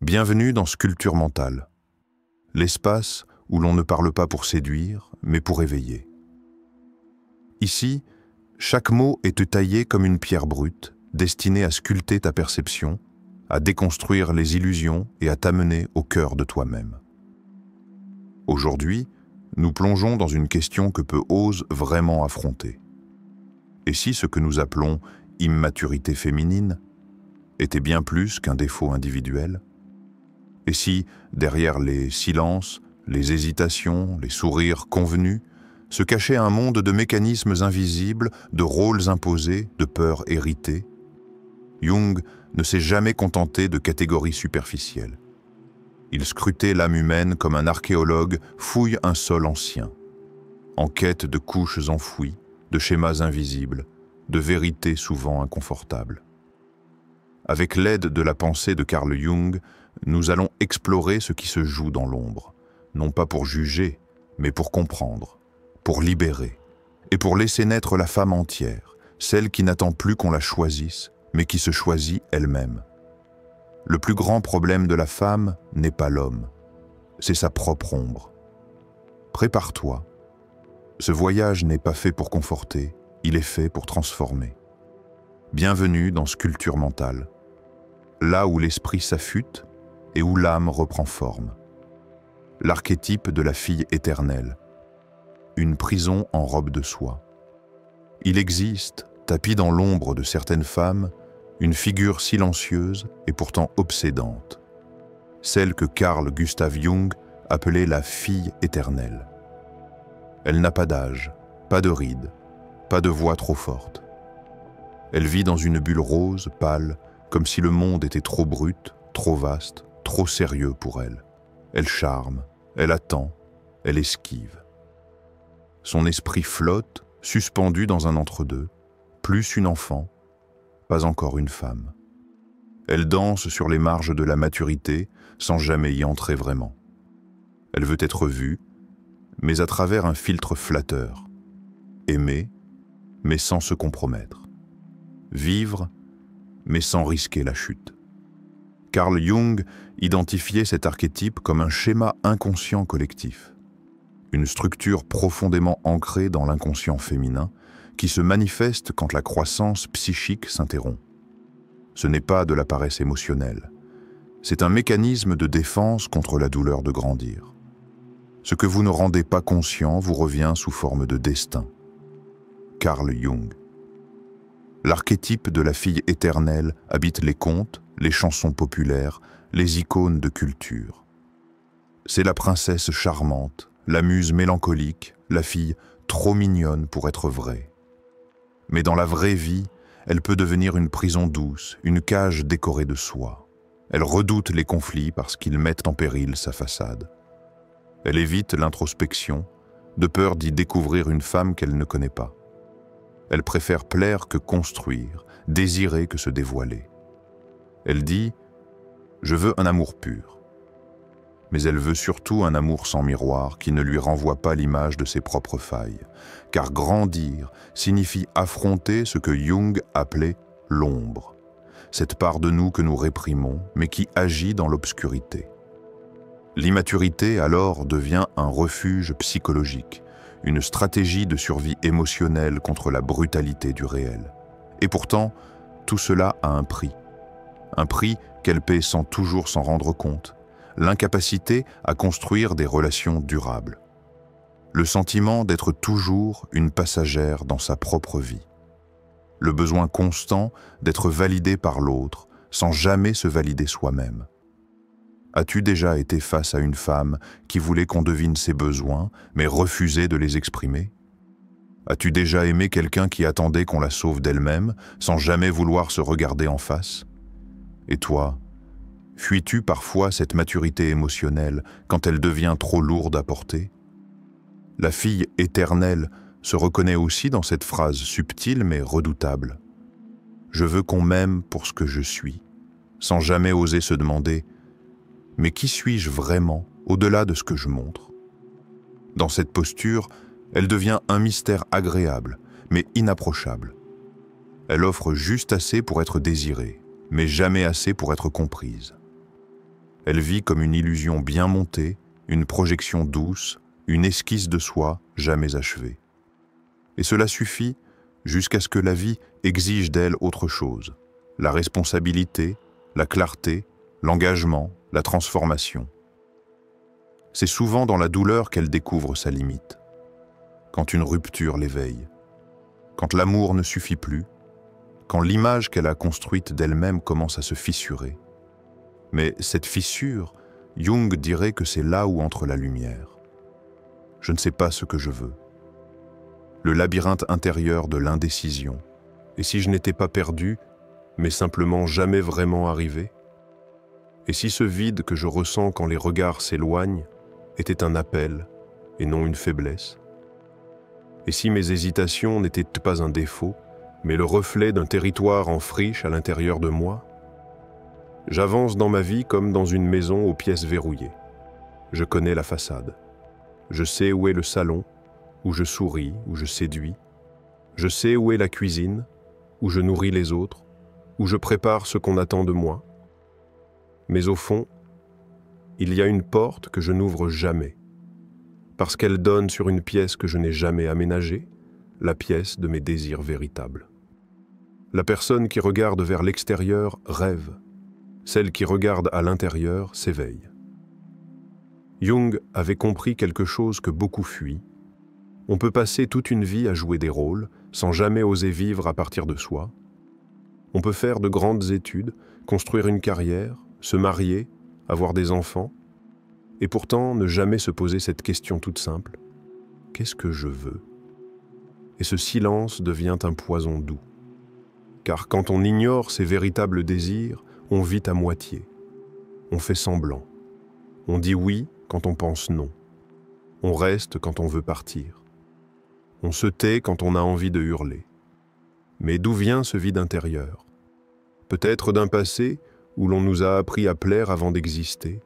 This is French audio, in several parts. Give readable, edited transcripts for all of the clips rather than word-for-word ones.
Bienvenue dans Sculpture mentale, l'espace où l'on ne parle pas pour séduire, mais pour éveiller. Ici, chaque mot est taillé comme une pierre brute, destinée à sculpter ta perception, à déconstruire les illusions et à t'amener au cœur de toi-même. Aujourd'hui, nous plongeons dans une question que peu osent vraiment affronter. Et si ce que nous appelons immaturité féminine était bien plus qu'un défaut individuel? Et si, derrière les silences, les hésitations, les sourires convenus, se cachait un monde de mécanismes invisibles, de rôles imposés, de peurs héritées? Jung ne s'est jamais contenté de catégories superficielles. Il scrutait l'âme humaine comme un archéologue fouille un sol ancien, en quête de couches enfouies, de schémas invisibles, de vérités souvent inconfortables. Avec l'aide de la pensée de Carl Jung, nous allons explorer ce qui se joue dans l'ombre, non pas pour juger, mais pour comprendre, pour libérer, et pour laisser naître la femme entière, celle qui n'attend plus qu'on la choisisse, mais qui se choisit elle-même. Le plus grand problème de la femme n'est pas l'homme, c'est sa propre ombre. Prépare-toi. Ce voyage n'est pas fait pour conforter, il est fait pour transformer. Bienvenue dans Sculpture mentale, là où l'esprit s'affûte et où l'âme reprend forme. L'archétype de la fille éternelle, une prison en robe de soie. Il existe, tapis dans l'ombre de certaines femmes, une figure silencieuse et pourtant obsédante, celle que Carl Gustav Jung appelait la fille éternelle. Elle n'a pas d'âge, pas de rides, pas de voix trop forte. Elle vit dans une bulle rose, pâle, comme si le monde était trop brut, trop vaste, trop sérieux pour elle. Elle charme, elle attend, elle esquive. Son esprit flotte, suspendu dans un entre-deux, plus une enfant, pas encore une femme. Elle danse sur les marges de la maturité sans jamais y entrer vraiment. Elle veut être vue, mais à travers un filtre flatteur. Aimer, mais sans se compromettre. Vivre, mais sans risquer la chute. Carl Jung identifiait cet archétype comme un schéma inconscient collectif, une structure profondément ancrée dans l'inconscient féminin qui se manifeste quand la croissance psychique s'interrompt. Ce n'est pas de la paresse émotionnelle, c'est un mécanisme de défense contre la douleur de grandir. Ce que vous ne rendez pas conscient vous revient sous forme de destin. Carl Jung. L'archétype de la fille éternelle habite les contes, les chansons populaires, les icônes de culture. C'est la princesse charmante, la muse mélancolique, la fille trop mignonne pour être vraie. Mais dans la vraie vie, elle peut devenir une prison douce, une cage décorée de soie. Elle redoute les conflits parce qu'ils mettent en péril sa façade. Elle évite l'introspection, de peur d'y découvrir une femme qu'elle ne connaît pas. Elle préfère plaire que construire, désirer que se dévoiler. Elle dit « Je veux un amour pur ». Mais elle veut surtout un amour sans miroir qui ne lui renvoie pas l'image de ses propres failles. Car grandir signifie affronter ce que Jung appelait l'ombre, cette part de nous que nous réprimons, mais qui agit dans l'obscurité. L'immaturité alors devient un refuge psychologique, une stratégie de survie émotionnelle contre la brutalité du réel. Et pourtant, tout cela a un prix qu'elle paie sans toujours s'en rendre compte, l'incapacité à construire des relations durables, le sentiment d'être toujours une passagère dans sa propre vie, le besoin constant d'être validé par l'autre sans jamais se valider soi-même. As-tu déjà été face à une femme qui voulait qu'on devine ses besoins, mais refusait de les exprimer? As-tu déjà aimé quelqu'un qui attendait qu'on la sauve d'elle-même, sans jamais vouloir se regarder en face? Et toi, fuis-tu parfois cette maturité émotionnelle quand elle devient trop lourde à porter? La fille éternelle se reconnaît aussi dans cette phrase subtile mais redoutable. Je veux qu'on m'aime pour ce que je suis, sans jamais oser se demander « Mais qui suis-je vraiment, au-delà de ce que je montre ?» Dans cette posture, elle devient un mystère agréable, mais inapprochable. Elle offre juste assez pour être désirée, mais jamais assez pour être comprise. Elle vit comme une illusion bien montée, une projection douce, une esquisse de soi jamais achevée. Et cela suffit jusqu'à ce que la vie exige d'elle autre chose, la responsabilité, la clarté, l'engagement, la transformation. C'est souvent dans la douleur qu'elle découvre sa limite, quand une rupture l'éveille, quand l'amour ne suffit plus, quand l'image qu'elle a construite d'elle-même commence à se fissurer. Mais cette fissure, Jung dirait que c'est là où entre la lumière. Je ne sais pas ce que je veux. Le labyrinthe intérieur de l'indécision. Et si je n'étais pas perdu, mais simplement jamais vraiment arrivé? Et si ce vide que je ressens quand les regards s'éloignent était un appel et non une faiblesse? Et si mes hésitations n'étaient pas un défaut, mais le reflet d'un territoire en friche à l'intérieur de moi? J'avance dans ma vie comme dans une maison aux pièces verrouillées. Je connais la façade. Je sais où est le salon, où je souris, où je séduis. Je sais où est la cuisine, où je nourris les autres, où je prépare ce qu'on attend de moi. Mais au fond, il y a une porte que je n'ouvre jamais, parce qu'elle donne sur une pièce que je n'ai jamais aménagée, la pièce de mes désirs véritables. La personne qui regarde vers l'extérieur rêve. Celle qui regarde à l'intérieur s'éveille. Jung avait compris quelque chose que beaucoup fuient. On peut passer toute une vie à jouer des rôles, sans jamais oser vivre à partir de soi. On peut faire de grandes études, construire une carrière, se marier, avoir des enfants, et pourtant ne jamais se poser cette question toute simple. Qu'est-ce que je veux? Et ce silence devient un poison doux. Car quand on ignore ses véritables désirs, on vit à moitié. On fait semblant. On dit oui quand on pense non. On reste quand on veut partir. On se tait quand on a envie de hurler. Mais d'où vient ce vide intérieur? Peut-être d'un passé où l'on nous a appris à plaire avant d'exister.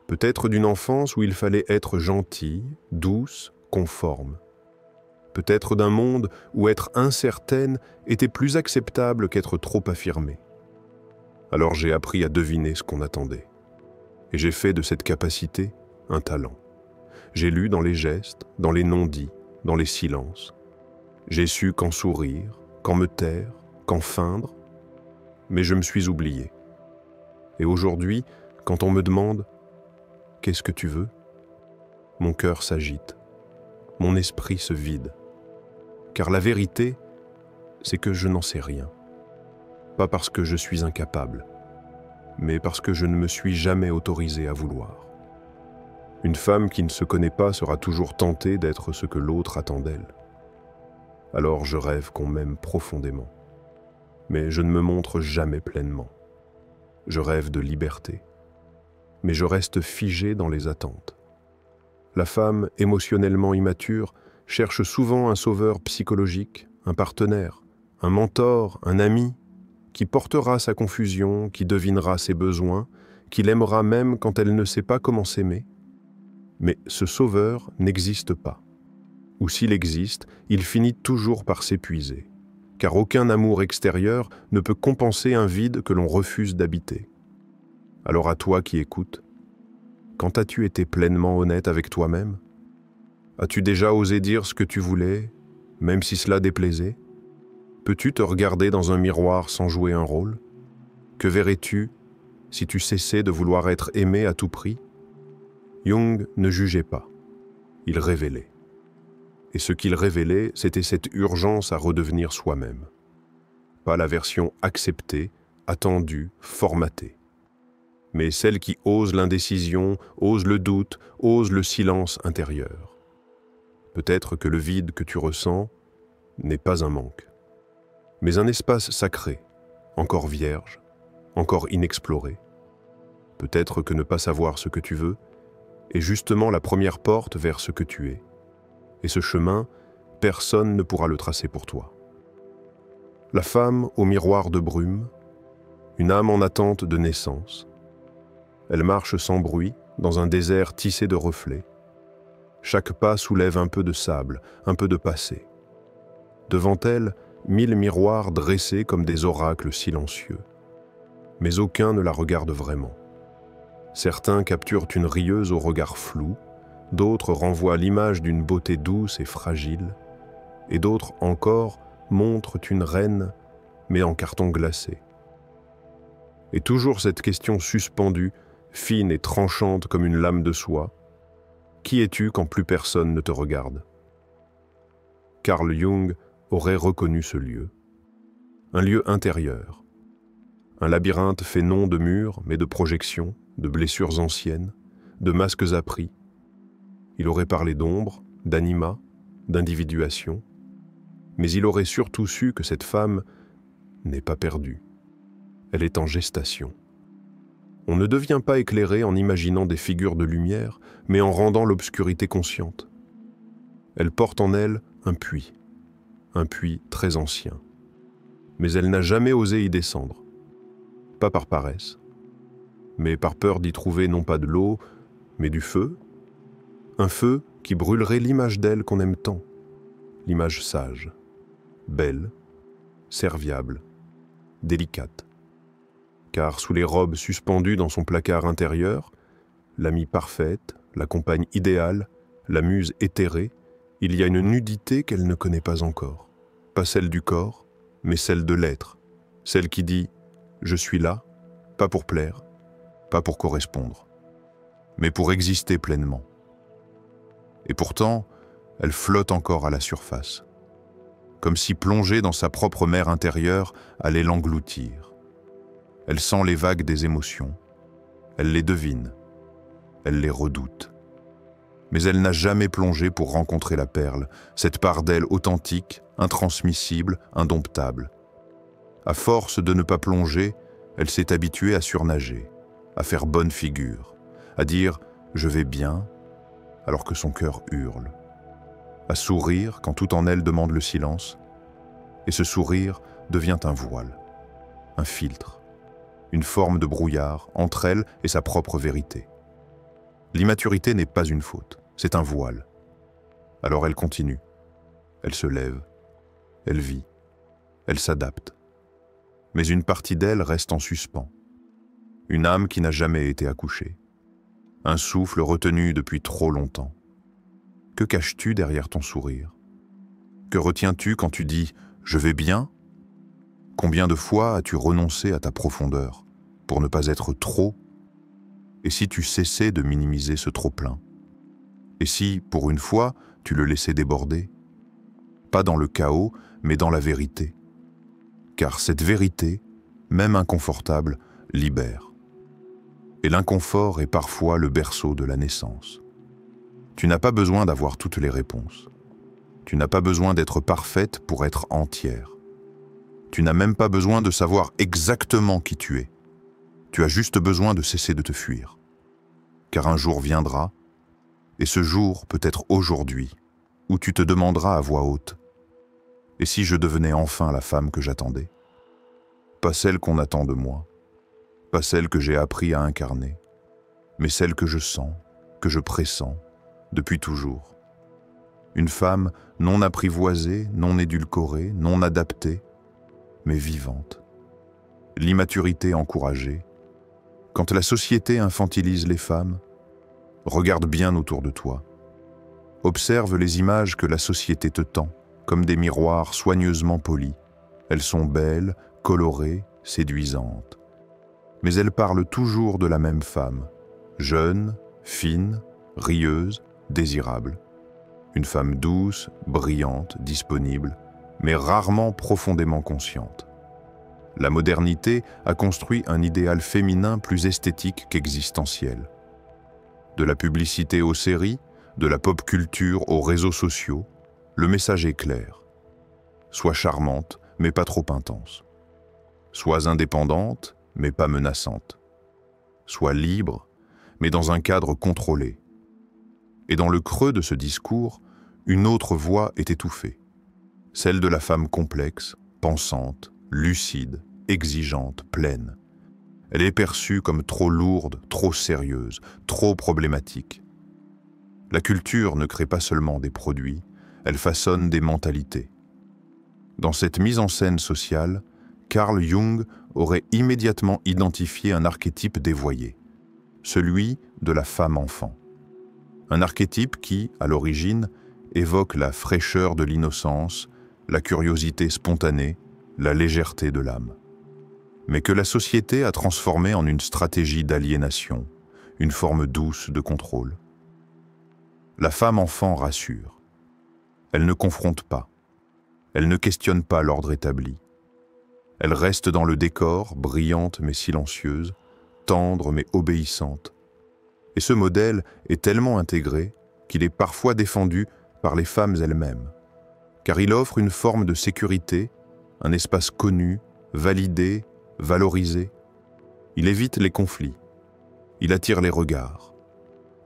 Peut-être d'une enfance où il fallait être gentille, douce, conforme. Peut-être d'un monde où être incertaine était plus acceptable qu'être trop affirmée. Alors j'ai appris à deviner ce qu'on attendait. Et j'ai fait de cette capacité un talent. J'ai lu dans les gestes, dans les non-dits, dans les silences. J'ai su quand sourire, quand me taire, quand feindre. Mais je me suis oublié. Et aujourd'hui, quand on me demande « Qu'est-ce que tu veux ?» mon cœur s'agite. Mon esprit se vide. Car la vérité, c'est que je n'en sais rien. Pas parce que je suis incapable, mais parce que je ne me suis jamais autorisé à vouloir. Une femme qui ne se connaît pas sera toujours tentée d'être ce que l'autre attend d'elle. Alors je rêve qu'on m'aime profondément, mais je ne me montre jamais pleinement. Je rêve de liberté, mais je reste figé dans les attentes. La femme émotionnellement immature cherche souvent un sauveur psychologique, un partenaire, un mentor, un ami, qui portera sa confusion, qui devinera ses besoins, qui l'aimera même quand elle ne sait pas comment s'aimer. Mais ce sauveur n'existe pas. Ou s'il existe, il finit toujours par s'épuiser, car aucun amour extérieur ne peut compenser un vide que l'on refuse d'habiter. Alors à toi qui écoutes, quand as-tu été pleinement honnête avec toi-même? As-tu déjà osé dire ce que tu voulais, même si cela déplaisait? Peux-tu te regarder dans un miroir sans jouer un rôle? Que verrais-tu si tu cessais de vouloir être aimé à tout prix? Jung ne jugeait pas, il révélait. Et ce qu'il révélait, c'était cette urgence à redevenir soi-même. Pas la version acceptée, attendue, formatée. Mais celle qui ose l'indécision, ose le doute, ose le silence intérieur. Peut-être que le vide que tu ressens n'est pas un manque, mais un espace sacré, encore vierge, encore inexploré. Peut-être que ne pas savoir ce que tu veux est justement la première porte vers ce que tu es. Et ce chemin, personne ne pourra le tracer pour toi. La femme au miroir de brume, une âme en attente de naissance. Elle marche sans bruit, dans un désert tissé de reflets. Chaque pas soulève un peu de sable, un peu de passé. Devant elle, 1000 miroirs dressés comme des oracles silencieux. Mais aucun ne la regarde vraiment. Certains capturent une rieuse au regard flou, d'autres renvoient l'image d'une beauté douce et fragile, et d'autres encore montrent une reine, mais en carton glacé. Et toujours cette question suspendue, fine et tranchante comme une lame de soie. Qui es-tu quand plus personne ne te regarde? Carl Jung aurait reconnu ce lieu. Un lieu intérieur. Un labyrinthe fait non de murs, mais de projections, de blessures anciennes, de masques appris. Il aurait parlé d'ombre, d'anima, d'individuation, mais il aurait surtout su que cette femme n'est pas perdue. Elle est en gestation. On ne devient pas éclairé en imaginant des figures de lumière, mais en rendant l'obscurité consciente. Elle porte en elle un puits très ancien. Mais elle n'a jamais osé y descendre. Pas par paresse, mais par peur d'y trouver non pas de l'eau, mais du feu. Un feu qui brûlerait l'image d'elle qu'on aime tant, l'image sage, belle, serviable, délicate. Car sous les robes suspendues dans son placard intérieur, l'amie parfaite, la compagne idéale, la muse éthérée, il y a une nudité qu'elle ne connaît pas encore. Pas celle du corps, mais celle de l'être. Celle qui dit « Je suis là, pas pour plaire, pas pour correspondre, mais pour exister pleinement. » Et pourtant, elle flotte encore à la surface, comme si plonger dans sa propre mer intérieure allait l'engloutir. Elle sent les vagues des émotions, elle les devine, elle les redoute. Mais elle n'a jamais plongé pour rencontrer la perle, cette part d'elle authentique, intransmissible, indomptable. À force de ne pas plonger, elle s'est habituée à surnager, à faire bonne figure, à dire « je vais bien » alors que son cœur hurle, à sourire quand tout en elle demande le silence, et ce sourire devient un voile, un filtre, une forme de brouillard entre elle et sa propre vérité. L'immaturité n'est pas une faute, c'est un voile. Alors elle continue, elle se lève, elle vit, elle s'adapte. Mais une partie d'elle reste en suspens, une âme qui n'a jamais été accouchée, un souffle retenu depuis trop longtemps. Que caches-tu derrière ton sourire? Que retiens-tu quand tu dis « je vais bien » ? Combien de fois as-tu renoncé à ta profondeur pour ne pas être trop? Et si tu cessais de minimiser ce trop-plein? Et si, pour une fois, tu le laissais déborder? Pas dans le chaos, mais dans la vérité. Car cette vérité, même inconfortable, libère. Et l'inconfort est parfois le berceau de la naissance. Tu n'as pas besoin d'avoir toutes les réponses. Tu n'as pas besoin d'être parfaite pour être entière. Tu n'as même pas besoin de savoir exactement qui tu es. Tu as juste besoin de cesser de te fuir. Car un jour viendra, et ce jour peut être aujourd'hui, où tu te demanderas à voix haute « Et si je devenais enfin la femme que j'attendais ?» Pas celle qu'on attend de moi, pas celle que j'ai appris à incarner, mais celle que je sens, que je pressens, depuis toujours. Une femme non apprivoisée, non édulcorée, non adaptée, mais vivante. L'immaturité encouragée. Quand la société infantilise les femmes, regarde bien autour de toi. Observe les images que la société te tend, comme des miroirs soigneusement polis. Elles sont belles, colorées, séduisantes. Mais elles parlent toujours de la même femme, jeune, fine, rieuse, désirable. Une femme douce, brillante, disponible, mais rarement profondément consciente. La modernité a construit un idéal féminin plus esthétique qu'existentiel. De la publicité aux séries, de la pop culture aux réseaux sociaux, le message est clair. Sois charmante, mais pas trop intense. Sois indépendante, mais pas menaçante. Sois libre, mais dans un cadre contrôlé. Et dans le creux de ce discours, une autre voix est étouffée. Celle de la femme complexe, pensante, lucide, exigeante, pleine. Elle est perçue comme trop lourde, trop sérieuse, trop problématique. La culture ne crée pas seulement des produits, elle façonne des mentalités. Dans cette mise en scène sociale, Carl Jung aurait immédiatement identifié un archétype dévoyé. celui de la femme-enfant. Un archétype qui, à l'origine, évoque la fraîcheur de l'innocence, la curiosité spontanée, la légèreté de l'âme. Mais que la société a transformé en une stratégie d'aliénation, une forme douce de contrôle. La femme-enfant rassure. Elle ne confronte pas. Elle ne questionne pas l'ordre établi. Elle reste dans le décor, brillante mais silencieuse, tendre mais obéissante. Et ce modèle est tellement intégré qu'il est parfois défendu par les femmes elles-mêmes, car il offre une forme de sécurité, un espace connu, validé, valorisé. Il évite les conflits. Il attire les regards.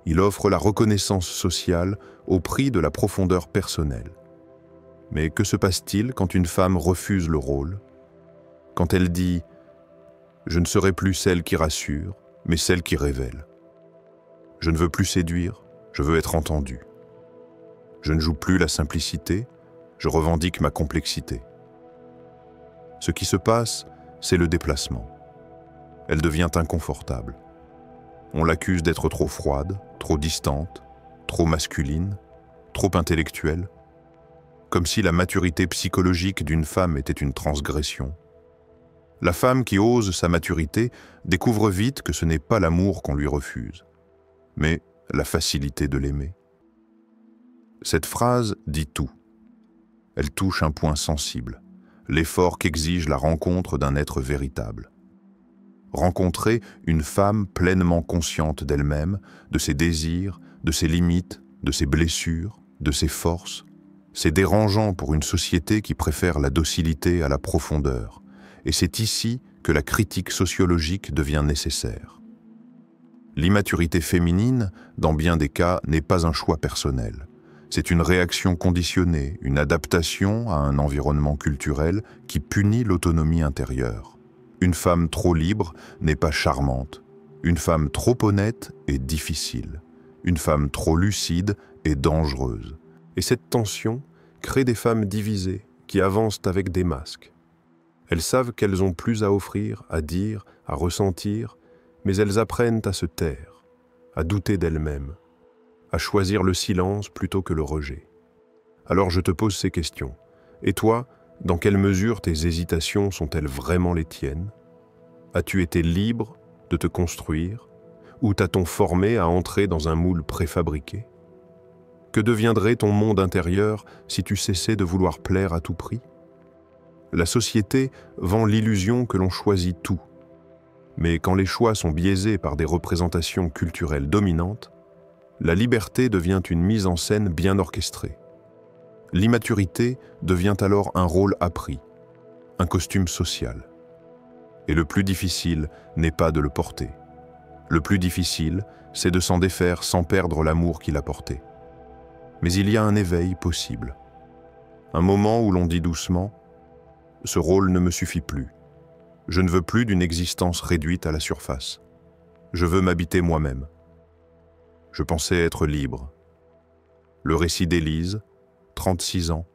Il offre la reconnaissance sociale au prix de la profondeur personnelle. Mais que se passe-t-il quand une femme refuse le rôle? Quand elle dit « Je ne serai plus celle qui rassure, mais celle qui révèle. Je ne veux plus séduire, je veux être entendue. Je ne joue plus la simplicité, je revendique ma complexité. » Ce qui se passe, c'est le déplacement. Elle devient inconfortable. On l'accuse d'être trop froide, trop distante, trop masculine, trop intellectuelle, comme si la maturité psychologique d'une femme était une transgression. La femme qui ose sa maturité découvre vite que ce n'est pas l'amour qu'on lui refuse, mais la facilité de l'aimer. Cette phrase dit tout. Elle touche un point sensible, l'effort qu'exige la rencontre d'un être véritable. Rencontrer une femme pleinement consciente d'elle-même, de ses désirs, de ses limites, de ses blessures, de ses forces, c'est dérangeant pour une société qui préfère la docilité à la profondeur, et c'est ici que la critique sociologique devient nécessaire. L'immaturité féminine, dans bien des cas, n'est pas un choix personnel. C'est une réaction conditionnée, une adaptation à un environnement culturel qui punit l'autonomie intérieure. Une femme trop libre n'est pas charmante. Une femme trop honnête est difficile. Une femme trop lucide est dangereuse. Et cette tension crée des femmes divisées qui avancent avec des masques. Elles savent qu'elles ont plus à offrir, à dire, à ressentir, mais elles apprennent à se taire, à douter d'elles-mêmes, à choisir le silence plutôt que le rejet. Alors je te pose ces questions. Et toi, dans quelle mesure tes hésitations sont-elles vraiment les tiennes? As-tu été libre de te construire, ou t'a-t-on formé à entrer dans un moule préfabriqué? Que deviendrait ton monde intérieur si tu cessais de vouloir plaire à tout prix? La société vend l'illusion que l'on choisit tout. Mais quand les choix sont biaisés par des représentations culturelles dominantes, la liberté devient une mise en scène bien orchestrée. L'immaturité devient alors un rôle appris, un costume social. Et le plus difficile n'est pas de le porter. Le plus difficile, c'est de s'en défaire sans perdre l'amour qu'il a porté. Mais il y a un éveil possible. Un moment où l'on dit doucement « Ce rôle ne me suffit plus. Je ne veux plus d'une existence réduite à la surface. Je veux m'habiter moi-même. » Je pensais être libre. Le récit d'Élise, 36 ans,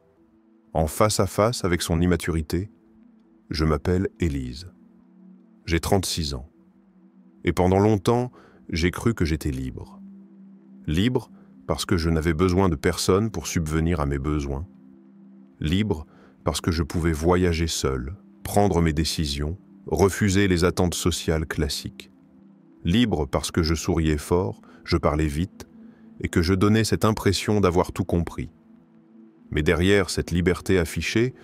en face à face avec son immaturité, je m'appelle Élise. J'ai 36 ans. Et pendant longtemps, j'ai cru que j'étais libre. Libre parce que je n'avais besoin de personne pour subvenir à mes besoins. Libre parce que je pouvais voyager seul, prendre mes décisions, refuser les attentes sociales classiques. Libre parce que je souriais fort, je parlais vite, et que je donnais cette impression d'avoir tout compris. Mais derrière cette liberté affichée,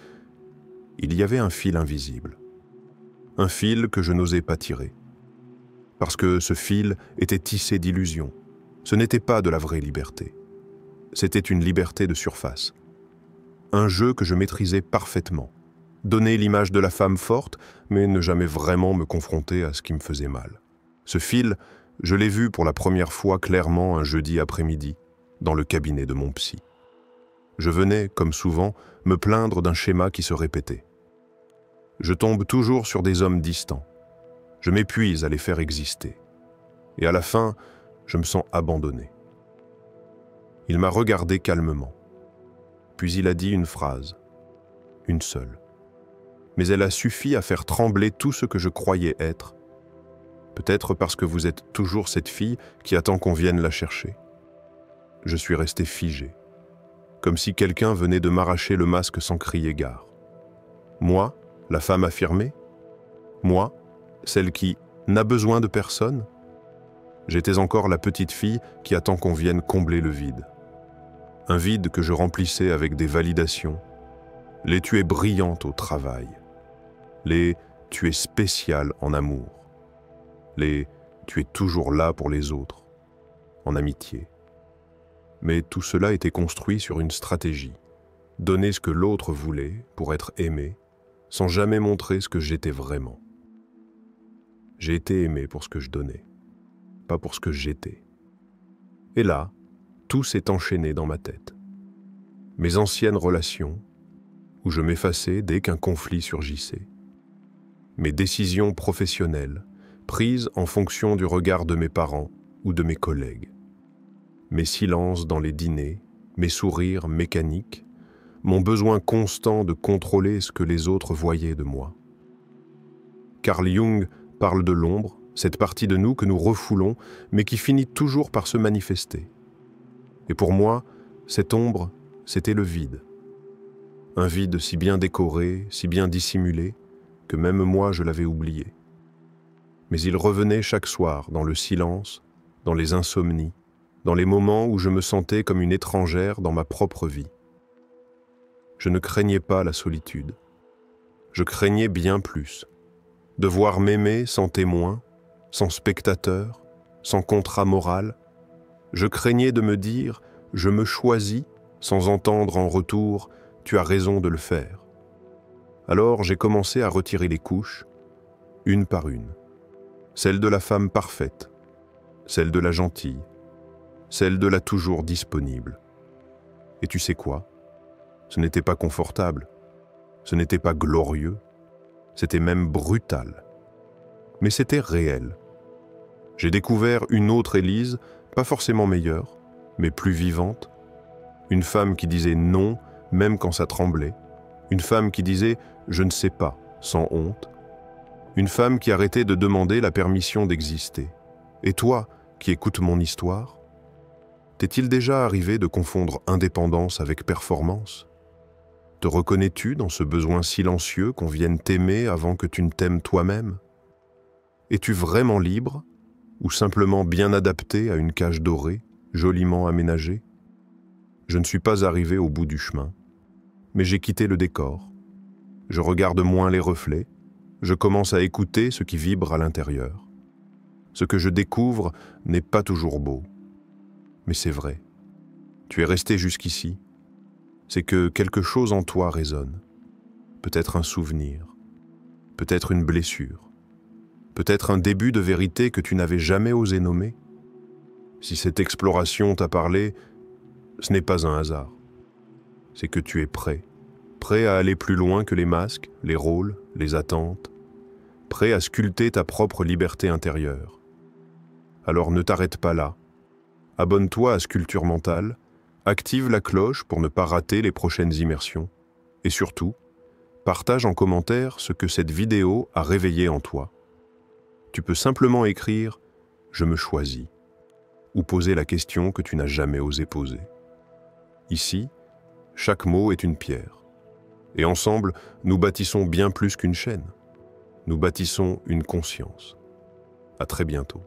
il y avait un fil invisible. Un fil que je n'osais pas tirer. Parce que ce fil était tissé d'illusions. Ce n'était pas de la vraie liberté. C'était une liberté de surface. Un jeu que je maîtrisais parfaitement. Donner l'image de la femme forte, mais ne jamais vraiment me confronter à ce qui me faisait mal. Ce fil, je l'ai vu pour la première fois clairement un jeudi après-midi, dans le cabinet de mon psy. Je venais, comme souvent, me plaindre d'un schéma qui se répétait. Je tombe toujours sur des hommes distants. Je m'épuise à les faire exister. Et à la fin, je me sens abandonné. Il m'a regardé calmement. Puis il a dit une phrase, une seule. Mais elle a suffi à faire trembler tout ce que je croyais être. Peut-être parce que vous êtes toujours cette fille qui attend qu'on vienne la chercher. Je suis resté figé, comme si quelqu'un venait de m'arracher le masque sans crier gare. Moi, la femme affirmée? Moi, celle qui n'a besoin de personne? J'étais encore la petite fille qui attend qu'on vienne combler le vide. Un vide que je remplissais avec des validations. Les tu es brillante au travail. Les tu es spéciale en amour. Les tu es toujours là pour les autres, en amitié. Mais tout cela était construit sur une stratégie. Donner ce que l'autre voulait pour être aimé, sans jamais montrer ce que j'étais vraiment. J'ai été aimé pour ce que je donnais, pas pour ce que j'étais. Et là, tout s'est enchaîné dans ma tête. Mes anciennes relations, où je m'effaçais dès qu'un conflit surgissait. Mes décisions professionnelles, prises en fonction du regard de mes parents ou de mes collègues. Mes silences dans les dîners, mes sourires mécaniques, mon besoin constant de contrôler ce que les autres voyaient de moi. Carl Jung parle de l'ombre, cette partie de nous que nous refoulons, mais qui finit toujours par se manifester. Et pour moi, cette ombre, c'était le vide. Un vide si bien décoré, si bien dissimulé, que même moi je l'avais oublié. Mais il revenait chaque soir dans le silence, dans les insomnies, dans les moments où je me sentais comme une étrangère dans ma propre vie. Je ne craignais pas la solitude. Je craignais bien plus. Devoir m'aimer sans témoin, sans spectateur, sans contrat moral. Je craignais de me dire « je me choisis » sans entendre en retour « tu as raison de le faire ». Alors j'ai commencé à retirer les couches, une par une. Celle de la femme parfaite, celle de la gentille, celle de la toujours disponible. Et tu sais quoi? Ce n'était pas confortable, ce n'était pas glorieux, c'était même brutal. Mais c'était réel. J'ai découvert une autre Élise, pas forcément meilleure, mais plus vivante. Une femme qui disait non, même quand ça tremblait. Une femme qui disait « je ne sais pas », sans honte. Une femme qui arrêtait de demander la permission d'exister. Et toi, qui écoutes mon histoire, t'est-il déjà arrivé de confondre indépendance avec performance? Te reconnais-tu dans ce besoin silencieux qu'on vienne t'aimer avant que tu ne t'aimes toi-même? Es-tu vraiment libre ou simplement bien adapté à une cage dorée, joliment aménagée? Je ne suis pas arrivé au bout du chemin, mais j'ai quitté le décor. Je regarde moins les reflets, je commence à écouter ce qui vibre à l'intérieur. Ce que je découvre n'est pas toujours beau. Mais c'est vrai. Tu es resté jusqu'ici. C'est que quelque chose en toi résonne. Peut-être un souvenir. Peut-être une blessure. Peut-être un début de vérité que tu n'avais jamais osé nommer. Si cette exploration t'a parlé, ce n'est pas un hasard. C'est que tu es prêt. Prêt à aller plus loin que les masques, les rôles, les attentes. Prêt à sculpter ta propre liberté intérieure. Alors ne t'arrête pas là. Abonne-toi à Sculpture Mentale, active la cloche pour ne pas rater les prochaines immersions. Et surtout, partage en commentaire ce que cette vidéo a réveillé en toi. Tu peux simplement écrire « Je me choisis » ou poser la question que tu n'as jamais osé poser. Ici, chaque mot est une pierre. Et ensemble, nous bâtissons bien plus qu'une chaîne. Nous bâtissons une conscience. À très bientôt.